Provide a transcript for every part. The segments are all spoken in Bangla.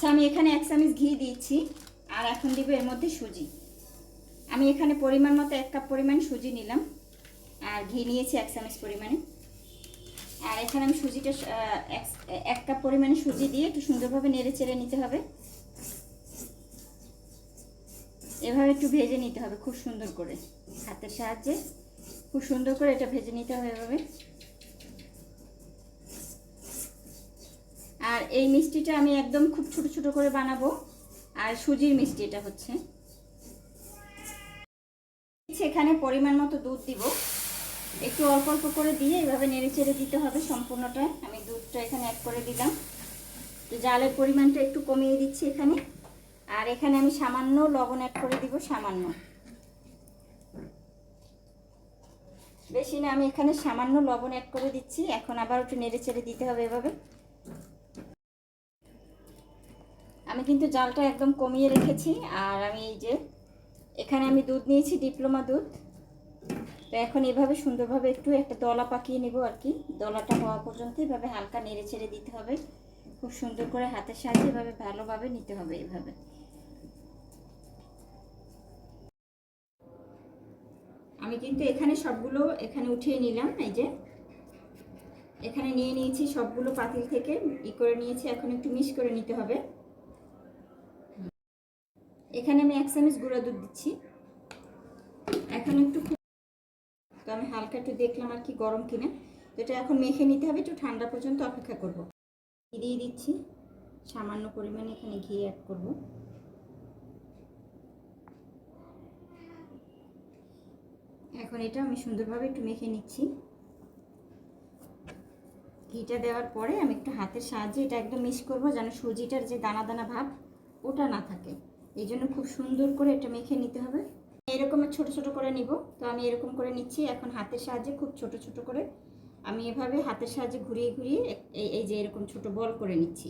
আচ্ছা, আমি এখানে 1 চামচ ঘি দিয়েছি, আর এখন দিব এর মধ্যে সুজি। আমি এখানে পরিমাণ মতো 1 কাপ পরিমাণ সুজি নিলাম, আর ঘি নিয়েছি 1 চামচ পরিমাণে। আর এখানে আমি সুজিটা 1 কাপ পরিমাণে সুজি দিয়ে একটু সুন্দরভাবে নেড়ে চেড়ে নিতে হবে। এভাবে একটু ভেজে নিতে হবে খুব সুন্দর করে, হাতের সাহায্যে খুব সুন্দর করে এটা ভেজে নিতে হবে এভাবে। আর এই মিষ্টিটা আমি একদম খুব ছোট ছোট করে বানাবো, আর সুজির মিষ্টি এটা হচ্ছে। এখানে পরিমাণ মতো দুধ দিব, একটু অল্প অল্প করে দিয়ে এভাবে নেড়ে চেড়ে দিতে হবে সম্পূর্ণটা। আমি দুধটা এখানে অ্যাড করে দিলাম, তো জালের পরিমাণটা একটু কমিয়ে দিচ্ছি এখানে। আর এখানে আমি সামান্য লবণ অ্যাড করে দিব, সামান্য, বেশি না, আমি এখানে সামান্য লবণ অ্যাড করে দিচ্ছি। এখন আবার একটু নেড়ে চেড়ে দিতে হবে এভাবে। আমি কিন্তু জালটা একদম কমিয়ে রেখেছি। আর আমি এই যে এখানে আমি দুধ নিয়েছি, ডিপ্লোমা দুধ। তো এখন এভাবে সুন্দরভাবে একটু একটা দলা পাকিয়ে নেব আর কি। দলাটা হওয়া পর্যন্ত এভাবে হালকা নেড়ে ছেড়ে দিতে হবে, খুব সুন্দর করে হাতের সাহায্যে এভাবে ভালোভাবে নিতে হবে এভাবে। আমি কিন্তু এখানে সবগুলো এখানে উঠিয়ে নিলাম, এই যে এখানে নিয়ে নিয়েছি সবগুলো পাতিল থেকে করে নিয়েছি। এখন একটু মিক্স করে নিতে হবে। এখানে আমি 1 চামচ গুঁড়া দুধ দিচ্ছি। এখন একটু, তো আমি হালকা একটু দেখলাম আর কি গরম কিনা, তো এটা এখন মেখে নিতে হবে। একটু ঠান্ডা পর্যন্ত অপেক্ষা করব। ঘি দিয়ে দিচ্ছি, সামান্য পরিমাণে এখানে ঘি অ্যাড করব। এখন এটা আমি সুন্দরভাবে একটু মেখে নিচ্ছি। ঘিটা দেওয়ার পরে আমি একটু হাতের সাহায্যে এটা একদম মিক্স করব, যেন সুজিটার যে দানা দানা ভাব ওটা না থাকে। এই জন্য খুব সুন্দর করে এটা মেখে নিতে হবে। এরকম ছোট ছোট করে নিব, তো আমি এরকম করে নিচ্ছি। এখন হাতের সাহায্যে খুব ছোট ছোট করে আমি এভাবে হাতের সাহায্যে ঘুরিয়ে ঘুরিয়ে এই যে এরকম ছোট বল করে নিচ্ছি।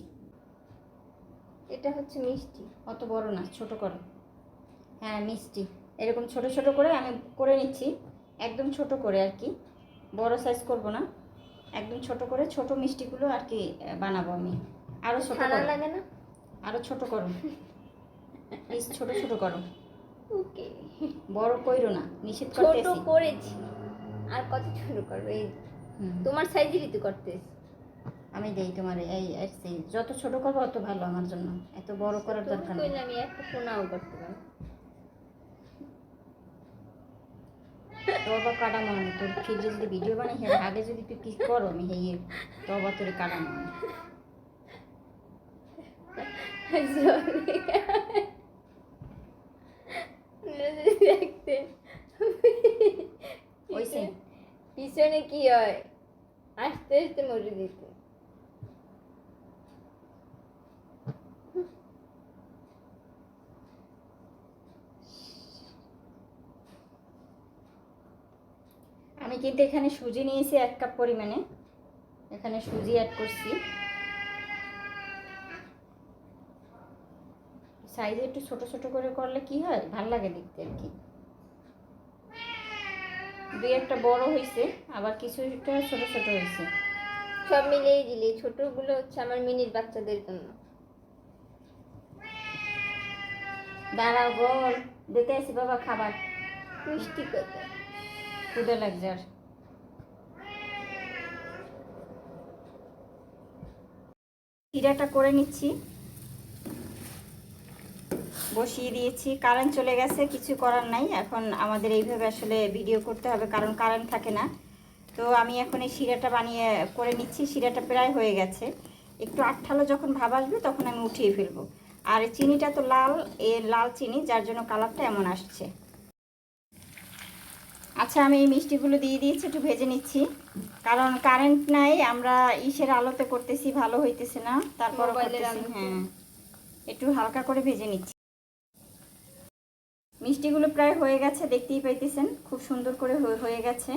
এটা হচ্ছে মিষ্টি, অত বড় না, ছোট করো। হ্যাঁ, মিষ্টি এরকম ছোট ছোট করে আমি করে নিচ্ছি, একদম ছোট করে আর কি, বড় সাইজ করব না, একদম ছোট করে। ছোট মিষ্টিগুলো আর কি বানাবো আমি। আরও ছোট করো, লাগে না? আরও ছোট করো প্লিজ, ছোট ছোট করো। ওকে, বড় কইরো না, নিষেধ ছোট করতেছি। করেছি, আর কত ছোট করবে? এই তোমার সাইজেরই তো করতেছি আমি দেই তোমার এই যত ছোট করবো অত ভালো আমার জন্য, এত বড় করার দরকার নেই। আমি একটা কোনাও করতে পারি। তবা কাটা মনে, তোর ফিরে যদি ভিডিও বানাই আগে যদি তুই কি করো আমি হেয়ে তবা তোর কাটা মনে। দেখতে ওইসে পিছনে কি হয়, আস্তে আস্তে মরে দিতে। আমি কিন্তু এখানে সুজি নিয়েছি 1 কাপ পরিমাণে, এখানে সুজি অ্যাড করছি। সাইজে একটু ছোট ছোট করে করলে কি হয়, ভাল লাগে দেখতে আর কি। 2-1টা বড় হয়েছে, আবার কিছুটা ছোট ছোট হয়েছে। সব মিলিয়ে দিলে ছোটগুলো হচ্ছে আমার মিনির বাচ্চাদের জন্য। দাঁড়াও বল, দিতে আসি বাবা খাবার। মিষ্টি কথা, ক্ষুদে লাগছে আর। চিড়াটা করে নিচ্ছি, বসিয়ে দিয়েছি। কারেন্ট চলে গেছে, কিছু করার নাই। এখন আমাদের এইভাবে আসলে ভিডিও করতে হবে, কারণ কারেন্ট থাকে না। তো আমি এখন এই শিরাটা বানিয়ে করে নিচ্ছি। শিরাটা প্রায় হয়ে গেছে, একটু আঠালো যখন ভাব আসবে তখন আমি উঠিয়ে ফেলবো। আর চিনিটা তো লাল, লাল চিনি, যার জন্য কালারটা এমন আসছে। আচ্ছা, আমি এই মিষ্টিগুলো দিয়ে দিয়েছি, একটু ভেজে নিচ্ছি, কারণ কারেন্ট নাই, আমরা ইসের আলোতে করতেছি, ভালো হইতেছে না, তারপরও করতেছি। হ্যাঁ, একটু হালকা করে ভেজে নিচ্ছি। মিষ্টিগুলো প্রায় হয়ে গেছে, দেখতেই পাইতেছেন খুব সুন্দর করে হয়ে গেছে।